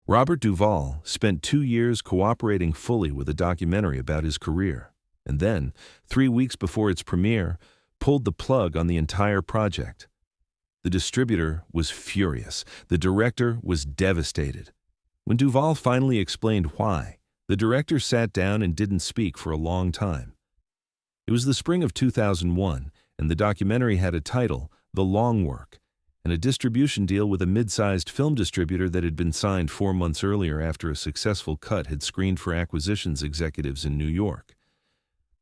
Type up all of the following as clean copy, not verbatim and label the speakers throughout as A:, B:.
A: Robert Duvall spent 2 years cooperating fully with a documentary about his career, and then, 3 weeks before its premiere, pulled the plug on the entire project. The distributor was furious. The director was devastated. When Duvall finally explained why, the director sat down and didn't speak for a long time. It was the spring of 2001, and the documentary had a title, The Long Work, and a distribution deal with a mid-sized film distributor that had been signed 4 months earlier after a successful cut had screened for acquisitions executives in New York.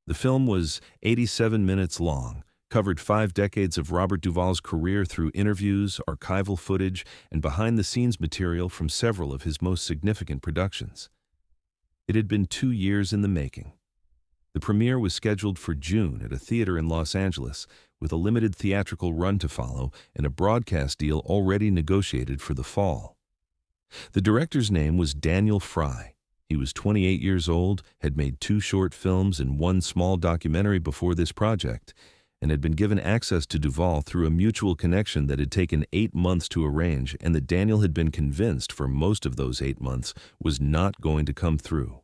A: The film was 87 minutes long, covered 5 decades of Robert Duvall's career through interviews, archival footage, and behind-the-scenes material from several of his most significant productions. It had been 2 years in the making. The premiere was scheduled for June at a theater in Los Angeles, with a limited theatrical run to follow and a broadcast deal already negotiated for the fall. The director's name was Daniel Fry. He was 28 years old, had made 2 short films and 1 small documentary before this project, and had been given access to Duvall through a mutual connection that had taken 8 months to arrange and that Daniel had been convinced for most of those 8 months was not going to come through.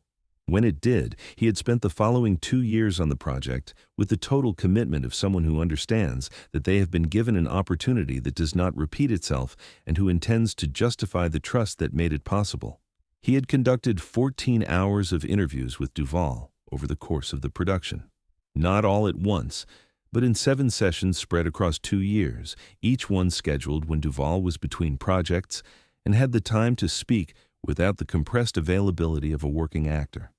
A: When it did, he had spent the following 2 years on the project with the total commitment of someone who understands that they have been given an opportunity that does not repeat itself and who intends to justify the trust that made it possible. He had conducted 14 hours of interviews with Duvall over the course of the production. Not all at once, but in 7 sessions spread across 2 years, each one scheduled when Duvall was between projects and had the time to speak without the compressed availability of a working actor.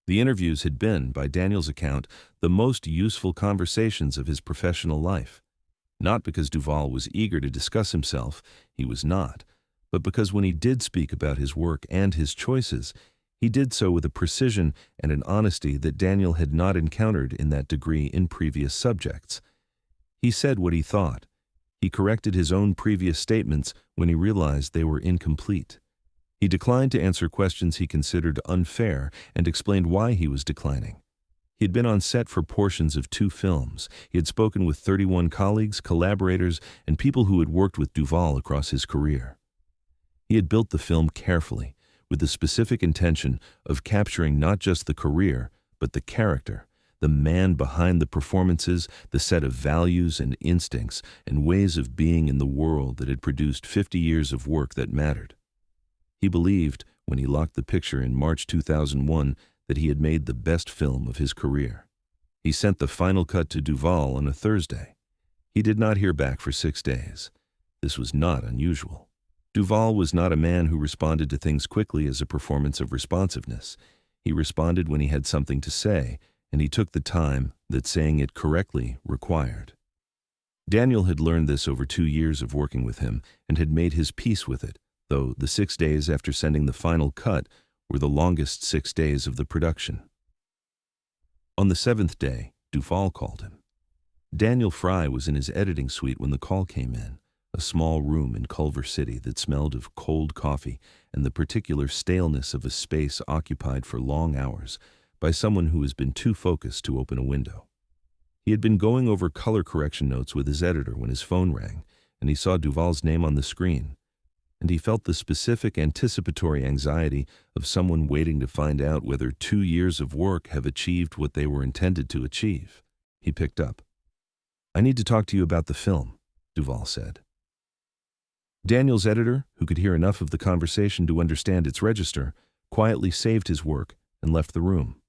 A: The interviews had been, by Daniel's account, the most useful conversations of his professional life. Not because Duvall was eager to discuss himself, he was not, but because when he did speak about his work and his choices, he did so with a precision and an honesty that Daniel had not encountered in that degree in previous subjects. He said what he thought. He corrected his own previous statements when he realized they were incomplete. He declined to answer questions he considered unfair and explained why he was declining. He had been on set for portions of 2 films. He had spoken with 31 colleagues, collaborators, and people who had worked with Duvall across his career. He had built the film carefully, with the specific intention of capturing not just the career, but the character, the man behind the performances, the set of values and instincts and ways of being in the world that had produced 50 years of work that mattered. He believed, when he locked the picture in March 2001, that he had made the best film of his career. He sent the final cut to Duvall on a Thursday. He did not hear back for 6 days. This was not unusual. Duvall was not a man who responded to things quickly as a performance of responsiveness. He responded when he had something to say, and he took the time that saying it correctly required. Daniel had learned this over 2 years of working with him and had made his peace with it, though the 6 days after sending the final cut were the longest 6 days of the production. On the 7th day, Duvall called him. Daniel Fry was in his editing suite when the call came in, a small room in Culver City that smelled of cold coffee and the particular staleness of a space occupied for long hours by someone who has been too focused to open a window. He had been going over color correction notes with his editor when his phone rang, and he saw Duvall's name on the screen. And he felt the specific anticipatory anxiety of someone waiting to find out whether 2 years of work have achieved what they were intended to achieve. He picked up. "I need to talk to you about the film," Duvall said. Daniel's editor, who could hear enough of the conversation to understand its register, quietly saved his work and left the room.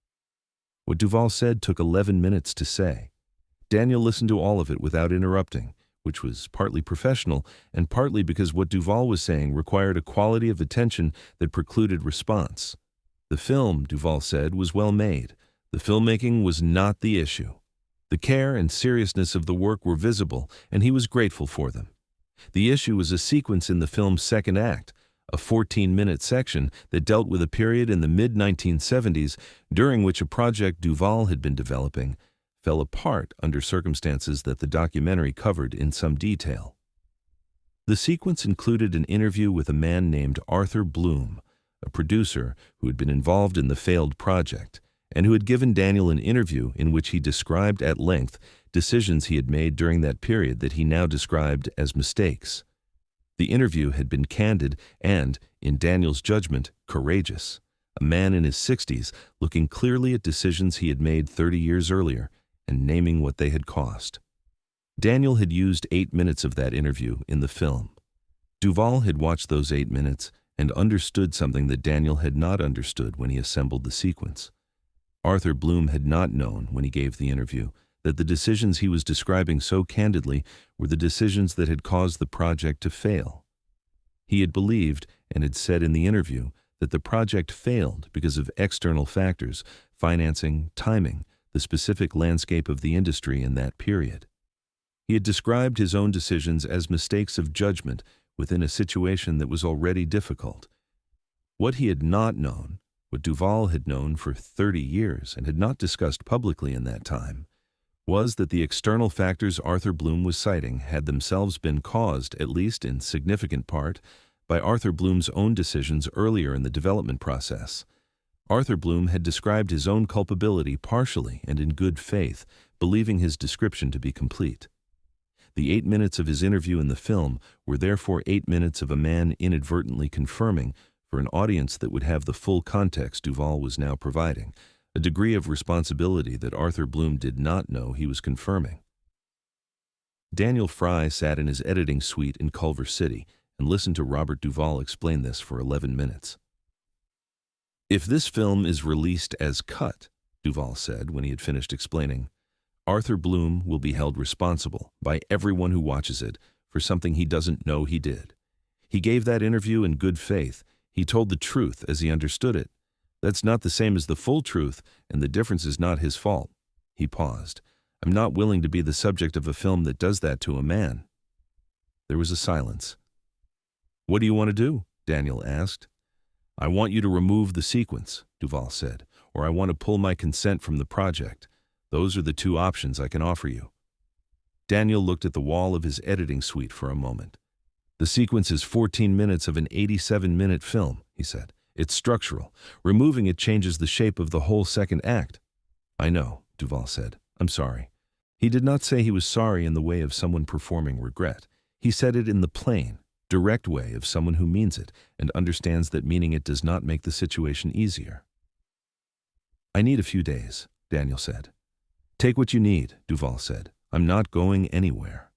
A: What Duvall said took 11 minutes to say. Daniel listened to all of it without interrupting, which was partly professional and partly because what Duvall was saying required a quality of attention that precluded response. The film, Duvall said, was well made. The filmmaking was not the issue. The care and seriousness of the work were visible, and he was grateful for them. The issue was a sequence in the film's second act, a 14-minute section that dealt with a period in the mid-1970s during which a project Duvall had been developing fell apart under circumstances that the documentary covered in some detail. The sequence included an interview with a man named Arthur Bloom, a producer who had been involved in the failed project, and who had given Daniel an interview in which he described at length decisions he had made during that period that he now described as mistakes. The interview had been candid and, in Daniel's judgment, courageous. A man in his 60s looking clearly at decisions he had made 30 years earlier and naming what they had cost. Daniel had used 8 minutes of that interview in the film. Duvall had watched those 8 minutes and understood something that Daniel had not understood when he assembled the sequence. Arthur Bloom had not known, when he gave the interview, that the decisions he was describing so candidly were the decisions that had caused the project to fail. He had believed, and had said in the interview, that the project failed because of external factors, financing, timing, the specific landscape of the industry in that period. He had described his own decisions as mistakes of judgment within a situation that was already difficult. What he had not known, what Duvall had known for 30 years and had not discussed publicly in that time, was that the external factors Arthur Bloom was citing had themselves been caused, at least in significant part, by Arthur Bloom's own decisions earlier in the development process. Arthur Bloom had described his own culpability partially and in good faith, believing his description to be complete. The 8 minutes of his interview in the film were therefore 8 minutes of a man inadvertently confirming, for an audience that would have the full context Duvall was now providing, a degree of responsibility that Arthur Bloom did not know he was confirming. Daniel Fry sat in his editing suite in Culver City and listened to Robert Duvall explain this for 11 minutes. "If this film is released as cut," Duvall said when he had finished explaining, "Arthur Bloom will be held responsible by everyone who watches it for something he doesn't know he did. He gave that interview in good faith. He told the truth as he understood it. That's not the same as the full truth, and the difference is not his fault." He paused. "I'm not willing to be the subject of a film that does that to a man." There was a silence. "What do you want to do?" Daniel asked. "I want you to remove the sequence," Duvall said, "or I want to pull my consent from the project. Those are the two options I can offer you." Daniel looked at the wall of his editing suite for a moment. "The sequence is 14 minutes of an 87-minute film," he said. "It's structural. Removing it changes the shape of the whole second act." "I know," Duvall said. "I'm sorry." He did not say he was sorry in the way of someone performing regret. He said it in the plain, direct way of someone who means it and understands that meaning it does not make the situation easier. "I need a few days," Daniel said. "Take what you need," Duvall said. "I'm not going anywhere."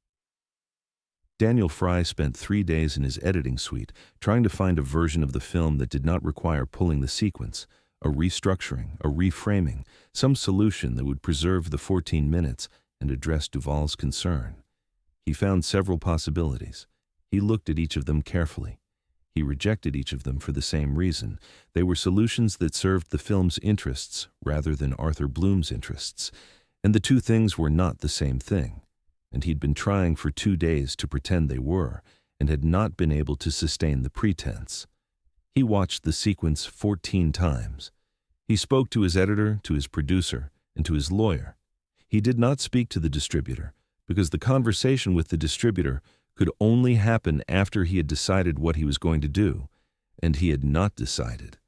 A: Daniel Fry spent 3 days in his editing suite trying to find a version of the film that did not require pulling the sequence, a restructuring, a reframing, some solution that would preserve the 14 minutes and address Duvall's concern. He found several possibilities. He looked at each of them carefully. He rejected each of them for the same reason. They were solutions that served the film's interests rather than Arthur Bloom's interests, and the two things were not the same thing, and he'd been trying for 2 days to pretend they were, and had not been able to sustain the pretense. He watched the sequence 14 times. He spoke to his editor, to his producer, and to his lawyer. He did not speak to the distributor, because the conversation with the distributor could only happen after he had decided what he was going to do, and he had not decided.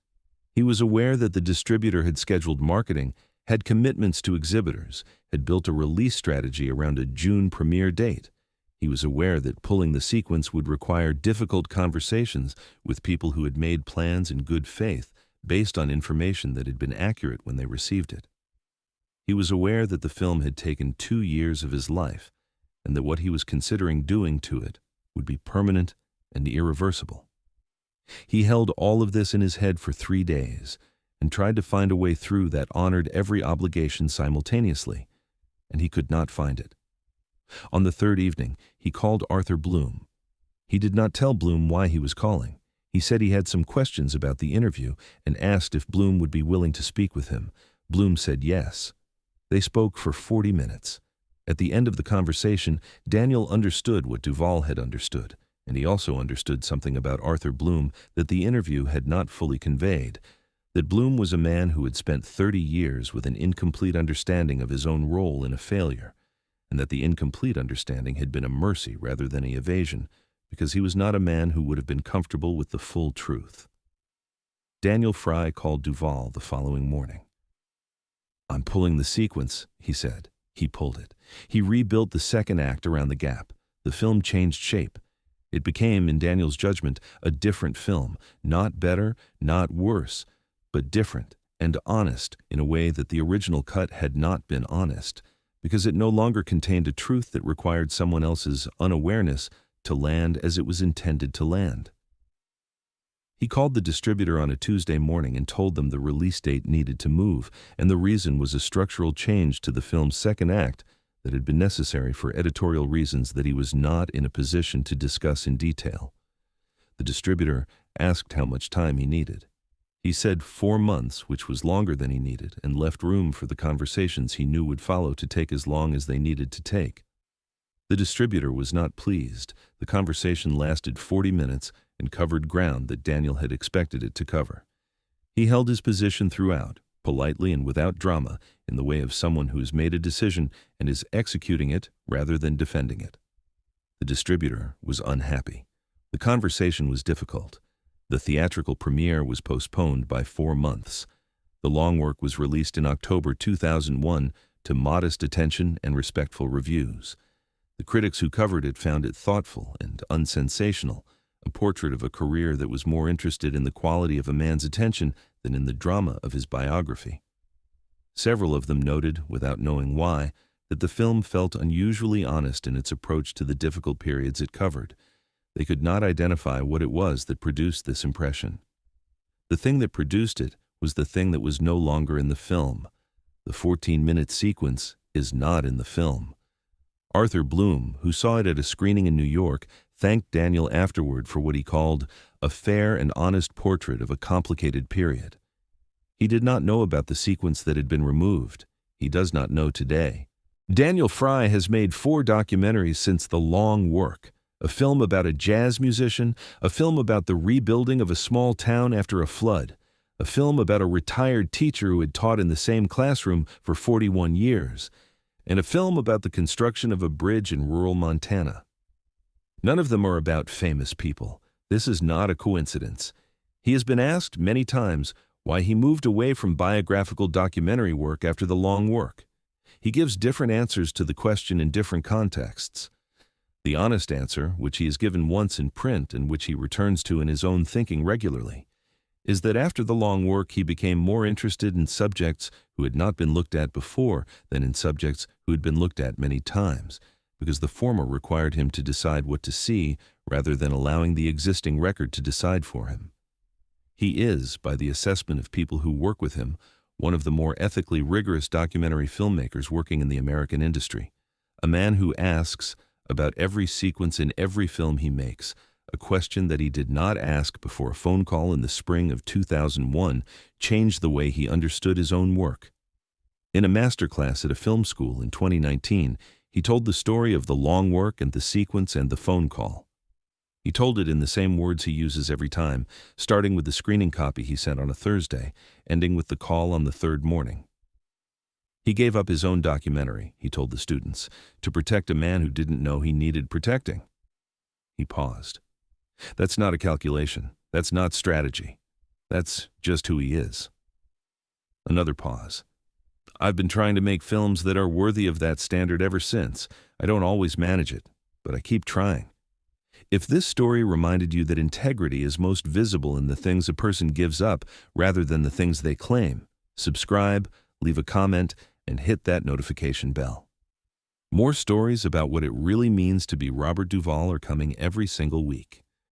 A: He was aware that the distributor had scheduled marketing, had commitments to exhibitors, had built a release strategy around a June premiere date. He was aware that pulling the sequence would require difficult conversations with people who had made plans in good faith based on information that had been accurate when they received it. He was aware that the film had taken 2 years of his life, and that what he was considering doing to it would be permanent and irreversible. He held all of this in his head for 3 days, and tried to find a way through that honored every obligation simultaneously, and he could not find it. On the 3rd evening, he called Arthur Bloom. He did not tell Bloom why he was calling. He said he had some questions about the interview and asked if Bloom would be willing to speak with him. Bloom said yes. They spoke for 40 minutes. At the end of the conversation, Daniel understood what Duvall had understood, and he also understood something about Arthur Bloom that the interview had not fully conveyed, that Bloom was a man who had spent 30 years with an incomplete understanding of his own role in a failure, and that the incomplete understanding had been a mercy rather than an evasion, because he was not a man who would have been comfortable with the full truth. Daniel Fry called Duvall the following morning. "I'm pulling the sequence," he said. He pulled it. He rebuilt the second act around the gap. The film changed shape. It became, in Daniel's judgment, a different film, not better, not worse, but different and honest in a way that the original cut had not been honest, because it no longer contained a truth that required someone else's unawareness to land as it was intended to land. He called the distributor on a Tuesday morning and told them the release date needed to move, and the reason was a structural change to the film's second act that had been necessary for editorial reasons that he was not in a position to discuss in detail. The distributor asked how much time he needed. He said 4 months, which was longer than he needed, and left room for the conversations he knew would follow to take as long as they needed to take. The distributor was not pleased. The conversation lasted 40 minutes and covered ground that Daniel had expected it to cover. He held his position throughout, politely and without drama, in the way of someone who has made a decision and is executing it rather than defending it. The distributor was unhappy. The conversation was difficult. The theatrical premiere was postponed by 4 months. The long work was released in October 2001 to modest attention and respectful reviews. The critics who covered it found it thoughtful and unsensational, a portrait of a career that was more interested in the quality of a man's attention than in the drama of his biography. Several of them noted, without knowing why, that the film felt unusually honest in its approach to the difficult periods it covered. They could not identify what it was that produced this impression. The thing that produced it was the thing that was no longer in the film. The 14-minute sequence is not in the film. Arthur Bloom, who saw it at a screening in New York, thanked Daniel afterward for what he called a fair and honest portrait of a complicated period. He did not know about the sequence that had been removed. He does not know today. Daniel Fry has made 4 documentaries since The Long Work, a film about a jazz musician, a film about the rebuilding of a small town after a flood, a film about a retired teacher who had taught in the same classroom for 41 years, and a film about the construction of a bridge in rural Montana. None of them are about famous people. This is not a coincidence. He has been asked many times why he moved away from biographical documentary work after The Long Work. He gives different answers to the question in different contexts. The honest answer, which he has given once in print and which he returns to in his own thinking regularly, is that after The Long Work he became more interested in subjects who had not been looked at before than in subjects who had been looked at many times, because the former required him to decide what to see rather than allowing the existing record to decide for him. He is, by the assessment of people who work with him, one of the more ethically rigorous documentary filmmakers working in the American industry, a man who asks about every sequence in every film he makes, a question that he did not ask before a phone call in the spring of 2001 changed the way he understood his own work. In a masterclass at a film school in 2019, he told the story of The Long Work and the sequence and the phone call. He told it in the same words he uses every time, starting with the screening copy he sent on a Thursday, ending with the call on the third morning. He gave up his own documentary, he told the students, to protect a man who didn't know he needed protecting. He paused. That's not a calculation. That's not strategy. That's just who he is. Another pause. I've been trying to make films that are worthy of that standard ever since. I don't always manage it, but I keep trying. If this story reminded you that integrity is most visible in the things a person gives up rather than the things they claim, subscribe, leave a comment, and hit that notification bell. More stories about what it really means to be Robert Duvall are coming every single week.